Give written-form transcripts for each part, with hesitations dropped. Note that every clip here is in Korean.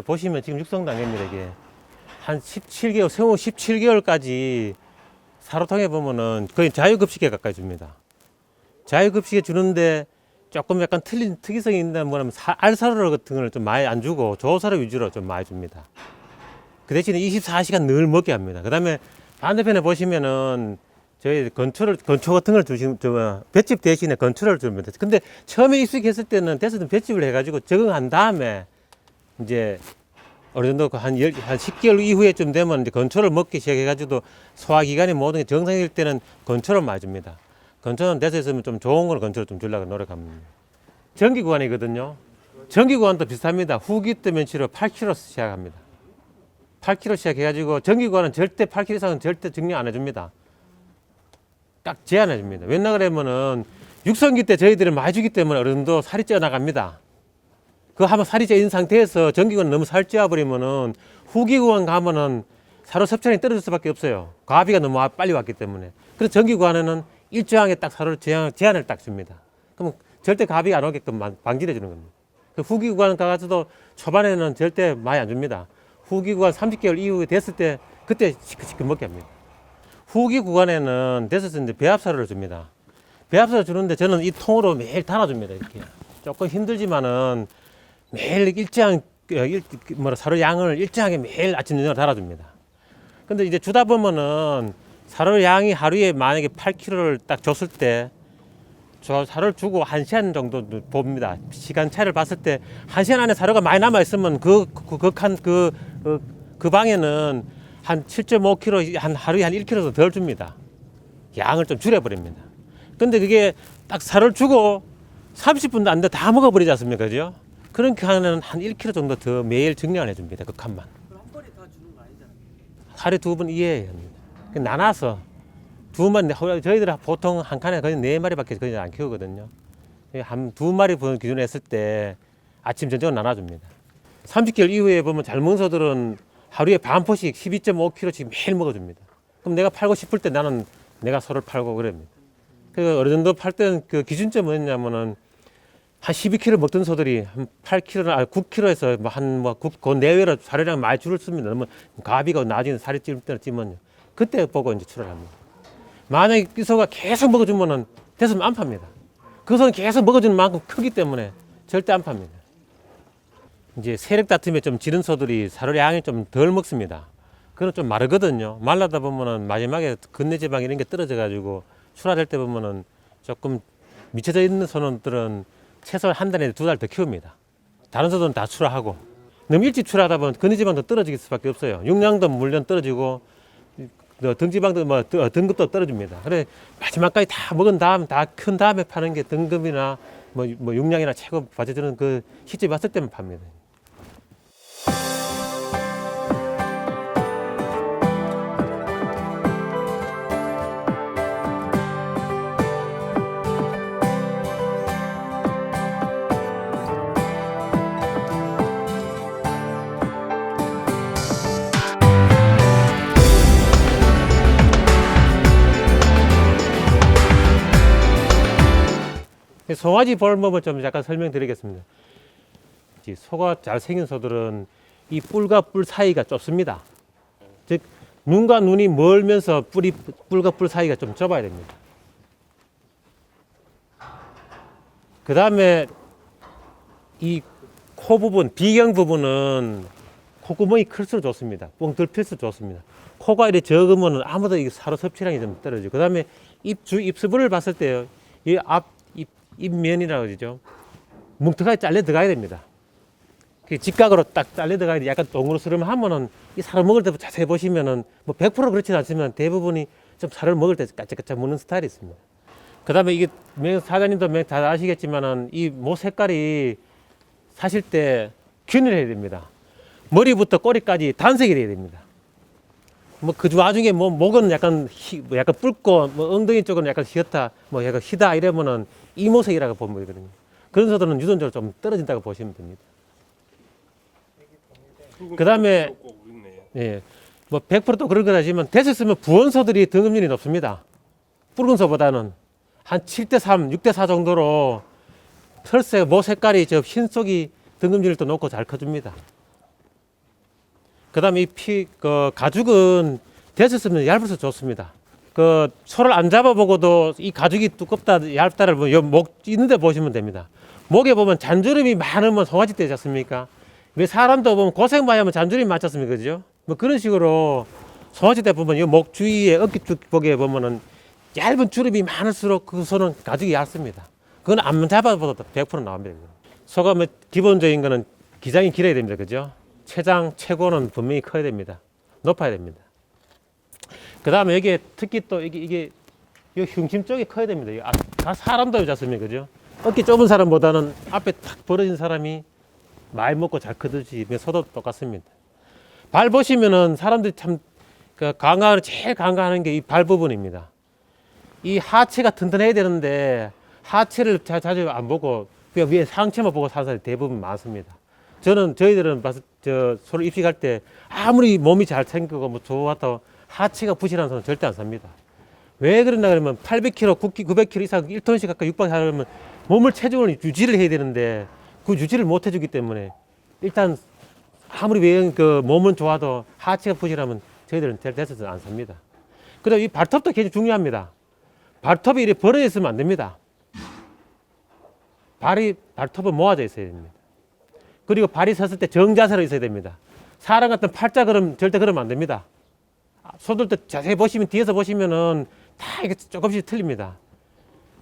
보시면 지금 육성단계입니다. 이게 한 17개월, 생후 17개월까지 사료통에 보면은 거의 자유급식에 가까이 줍니다. 자유급식에 주는데 조금 약간 틀린 특이성이 있는 뭐냐면 알사료 같은 걸 좀 많이 안 주고 조사료 위주로 좀 많이 줍니다. 그 대신에 24시간 늘 먹게 합니다. 그 다음에 반대편에 보시면은 저희 건초 같은 걸 주시는, 볏짚 대신에 건초를 줍니다. 근데 처음에 익숙했을 때는 대서든 볏짚을 해가지고 적응한 다음에 이제 어느 정도 한 10개월 이후에쯤 되면 이제 건초를 먹기 시작해가지고 소화기관이 모든 게 정상일 때는 건초를 많이 줍니다. 건초는 돼서 있으면 좀 좋은 걸 건초를 좀 주려고 노력합니다. 전기구간이거든요. 전기구간도 비슷합니다. 후기 때 면치로 8kg 시작합니다. 8kg 시작해가지고 전기구간은 절대 8kg 이상은 절대 증량 안 해줍니다. 딱 제한해 줍니다. 왜냐 그러면은 육성기 때 저희들은 많이 주기 때문에 어느 정도 살이 쪄 나갑니다. 그 한번 살이 쪄 있는 상태에서 전기구간 너무 살 쪄 버리면은 후기구간 가면은 사료 섭취량이 떨어질 수밖에 없어요. 과비가 너무 빨리 왔기 때문에. 그래서 전기구간에는 일정하게 딱 사료를 제한을 딱 줍니다. 그럼 절대 과비가 안 오게끔 방지해 주는 겁니다. 그 후기구간 가서도 초반에는 절대 많이 안 줍니다. 후기구간 30개월 이후에 됐을 때 그때 시큰시큰 먹게 합니다. 후기 구간에는 돼서 이제 배합사료를 줍니다. 배합사료 주는데 저는 이 통으로 매일 달아줍니다. 이렇게 조금 힘들지만은 매일 일정 사료 양을 일정하게 매일 아침 저녁으로 달아줍니다. 근데 이제 주다 보면은 사료 양이 하루에 만약에 8kg를 딱 줬을 때 저 사료를 주고 1시간 정도 봅니다. 시간 차를 봤을 때 1시간 안에 사료가 많이 남아 있으면 그 방에는 한 7.5kg, 하루에 한 1kg 더 줍니다. 양을 좀 줄여버립니다. 근데 그게 딱 사료를 주고 30분도 안 돼 다 먹어버리지 않습니까? 그죠? 그렇게 하면 한 1kg 정도 더 매일 증량을 해줍니다. 그 칸만. 한 번에 다 주는 거 아니잖아요. 하루에 2번 이해해야 합니다. 나눠서 2마리, 저희들 보통 한 칸에 거의 4마리밖에 거의 안 키우거든요. 한 2마리 기준으로 했을 때 아침, 저녁을 나눠줍니다. 30개월 이후에 보면 잘 먹는 소들은 하루에 반 포씩 12.5kg씩 매일 먹어줍니다. 그럼 내가 팔고 싶을 때 나는 내가 소를 팔고 그럽니다. 그 어느 정도 팔 때는 그 기준점은 뭐냐면은 한 12kg 먹던 소들이 한 8kg나 9kg에서 그 내외로 사료량 많이 줄었습니다. 너무 가비가 나중에 살이 찔 때는 찌면요. 그때 보고 이제 출하합니다. 만약에 이 소가 계속 먹어주면은 됐으면 안 팝니다. 그 소는 계속 먹어주는 만큼 크기 때문에 절대 안 팝니다. 이제 세력 다툼에 좀 지른 소들이 사료량이 좀 덜 먹습니다. 그건 좀 마르거든요. 말라다 보면은 마지막에 근내지방 이런 게 떨어져 가지고 출하될 때 보면은 조금 미쳐져 있는 소들은 최소 한 달에 2달 더 키웁니다. 다른 소들은 다 출하하고 너무 일찍 출하하다 보면 근내지방도 떨어질 수밖에 없어요. 육량도 물론 떨어지고 등지방도 등급도 떨어집니다. 그래 마지막까지 다 먹은 다음 다 큰 다음에 파는 게 등급이나 육량이나 최고 받쳐주는 그 시점이 왔을 때만 팝니다. 송아지 볼법을 좀 약간 설명드리겠습니다. 소가 잘생긴 소들은 이 뿔과 뿔 사이가 좁습니다. 즉 눈과 눈이 멀면서 뿔과 뿔 사이가 좀 좁아야 됩니다. 그 다음에 이 코 부분, 비경 부분은 콧구멍이 클수록 좋습니다. 뻥 덜 필수록 좋습니다. 코가 이렇게 적으면 아무도 사료 섭취량이 좀 떨어지고, 그 다음에 입수분을 봤을 때요, 이 입면이라고 그러죠. 뭉툭하게 잘려 들어가야 됩니다. 직각으로 딱 잘려 들어가야 돼. 약간 동그랗게 하면은 이 사료 먹을 때 자세히 보시면은 100% 그렇진 않지만 대부분이 좀 사료를 먹을 때 까짝까짝 먹는 스타일이 있습니다. 그 다음에 이게 사장님도 다 아시겠지만은 이 모 색깔이 사실 때 균일해야 됩니다. 머리부터 꼬리까지 단색이 돼야 됩니다. 그 와중에 목은 약간 붉고 엉덩이 쪽은 약간 희었다, 약간 희다 이러면은 이모색이라고 보면 되거든요. 그런 소들은 유전적으로 좀 떨어진다고 보시면 됩니다. 그 다음에, 예, 100%또 그런 건 아니지만, 됐었으면 부원소들이 등급률이 높습니다. 붉은 소보다는 한 7대3, 6대4 정도로 털색, 모 색깔이 흰 속이 등급률도 높고 잘 커줍니다. 그다음에 그 가죽은 데쳤으면 얇아서 좋습니다. 그 소를 안 잡아보고도 이 가죽이 두껍다 얇다를 목 있는데 보시면 됩니다. 목에 보면 잔주름이 많으면 송아지 떼지 않습니까? 왜 사람도 보면 고생 많이 하면 잔주름이 많지 않습니까? 그죠? 뭐 그런 식으로 송아지 때 보면 이 목 주위에 어깨 쪽에 보면은 얇은 주름이 많을수록 그 소는 가죽이 얇습니다. 그건 안 잡아봐도 100% 나옵니다. 소가 뭐 기본적인 거는 기장이 길어야 됩니다. 그죠? 체장, 체고는 분명히 커야 됩니다. 높아야 됩니다. 그 다음에 여기에 특히 또 이게 이 흉심 쪽이 커야 됩니다. 다 사람도 그렇지 않습니까? 그죠? 어깨 좁은 사람보다는 앞에 탁 벌어진 사람이 많이 먹고 잘 크듯이 소도 똑같습니다. 발 보시면은 사람들이 참 제일 강화하는 게 이 발 부분입니다. 이 하체가 튼튼해야 되는데 하체를 자주 안 보고 그냥 위에 상체만 보고 사는 사람이 대부분 많습니다. 저희들은 소를 입식할 때 아무리 몸이 잘 생기고 뭐 좋아도 하체가 부실한 소는 절대 안 삽니다. 왜 그러나 그러면 800kg, 900kg 이상 1톤씩 가까이 육박하려면 몸을 체중을 유지를 해야 되는데 그 유지를 못 해주기 때문에 일단 아무리 몸은 좋아도 하체가 부실하면 저희들은 잘 돼서는 안 삽니다. 그다음 이 발톱도 굉장히 중요합니다. 발톱이 이렇게 벌어져 있으면 안 됩니다. 발톱은 모아져 있어야 됩니다. 그리고 발이 섰을 때 정자세로 있어야 됩니다. 사람 같은 팔자 걸음 절대 그러면 안 됩니다. 소들도 자세히 보시면 뒤에서 보시면은 다 이게 조금씩 틀립니다.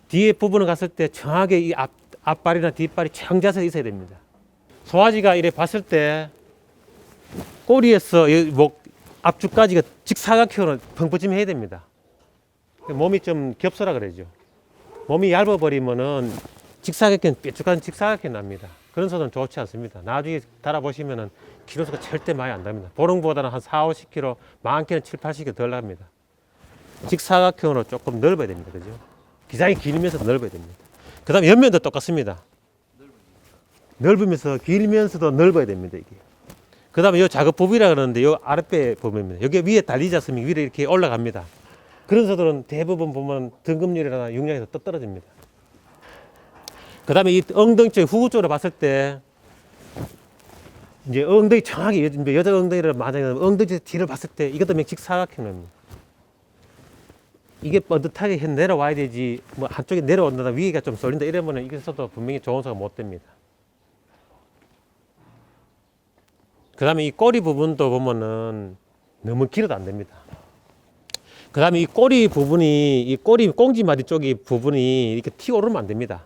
뒤에 부분을 갔을 때 정확하게 이 앞발이나 뒷발이 정자세에 있어야 됩니다. 송아지가 이래 봤을 때 꼬리에서 목 앞줄까지가 직사각형으로 펑퍼짐해야 됩니다. 몸이 좀 겹서라 그러죠. 몸이 얇아버리면은 직사각형, 뾰족한 직사각형이 납니다. 그런 소는 좋지 않습니다. 나중에 달아보시면은 키로수가 절대 많이 안 납니다. 보름보다는 한 4, 50kg, 많게는 7, 80kg 덜 납니다. 직사각형으로 조금 넓어야 됩니다. 그죠? 기장이 길면서 넓어야 됩니다. 그 다음에 옆면도 똑같습니다. 넓으면서 길면서도 넓어야 됩니다. 이게. 그 다음에 이 작업 부분이라 그러는데 이 아랫배 부분입니다. 여기 위에 달리지 않습니까? 위로 이렇게 올라갑니다. 그런 소들은 대부분 보면 등급률이나 육량에서 떠 떨어집니다. 그 다음에 이 엉덩이 쪽 후구 쪽으로 봤을 때 이제 엉덩이 정확히 여자 엉덩이를 만약에 엉덩이 뒤를 봤을 때 이것도 직사각형입니다. 이게 뻗듯하게 내려와야 되지 뭐 한쪽에 내려온다 위가 좀 쏠린다 이러면은 이것도 분명히 좋은 소가 못 됩니다. 그 다음에 이 꼬리 부분도 보면은 너무 길어도 안 됩니다. 그 다음에 이 꼬리 부분이 이 꼬리 꽁지마디 쪽이 부분이 이렇게 튀어오르면 안 됩니다.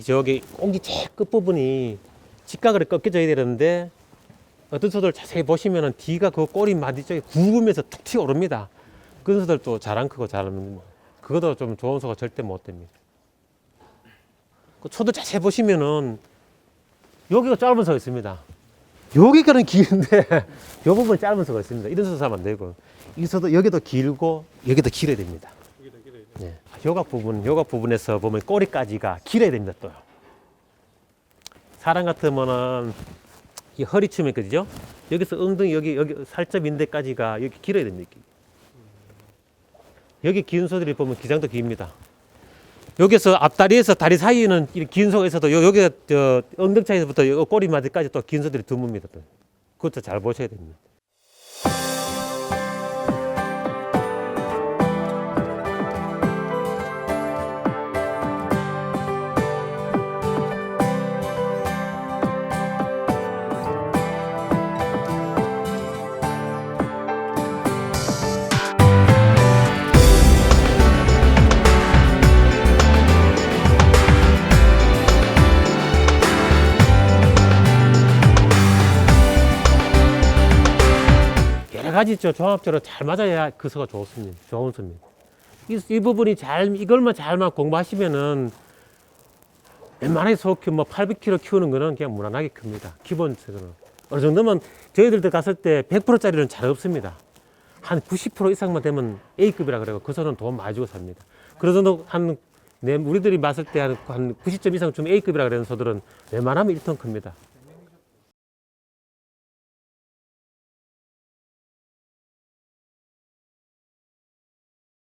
저기 꽁지 제일 끝부분이 직각으로 꺾여져야 되는데 어떤 소들 자세히 보시면은 뒤가 그 꼬리 마디 쪽에 굵으면서 툭 튀어오릅니다. 그런 소들도 잘 안 크고 잘하면 그것도 좀 좋은 소가 절대 못 됩니다. 그 소들 자세히 보시면은 여기가 짧은 소가 있습니다. 여기가는 긴데 이 부분이 짧은 소가 있습니다. 이런 소 사면 안 되고 이 소도 여기도 길고 여기도 길어야 됩니다. 네. 요각 부분에서 보면 꼬리까지가 길어야 됩니다. 또 사람 같으면은 이 허리춤이 그죠? 여기서 엉덩이 여기 살점 인대까지가 여기 길어야 됩니다. 여기 긴 소들이 보면 기장도 깁니다. 여기서 앞다리에서 다리 사이에는 긴 소가 있어도 여기가 엉덩차에서부터 꼬리마디까지 또 긴 소들이 드뭅니다. 또. 그것도 잘 보셔야 됩니다. 가지 종합적으로 잘 맞아야 그 소가 좋습니다. 좋은 소입니다. 이 부분이 이걸만 잘만 공부하시면은 웬만하게 소 뭐 800kg 키우는 거는 그냥 무난하게 큽니다. 기본적으로. 어느 정도면 저희들도 갔을 때 100%짜리는 잘 없습니다. 한 90% 이상만 되면 A급이라 그래요. 그 소는 돈 많이 주고 삽니다. 그래서 우리들이 봤을 때 한 90점 이상 좀 A급이라 그러는 소들은 웬만하면 1톤 큽니다.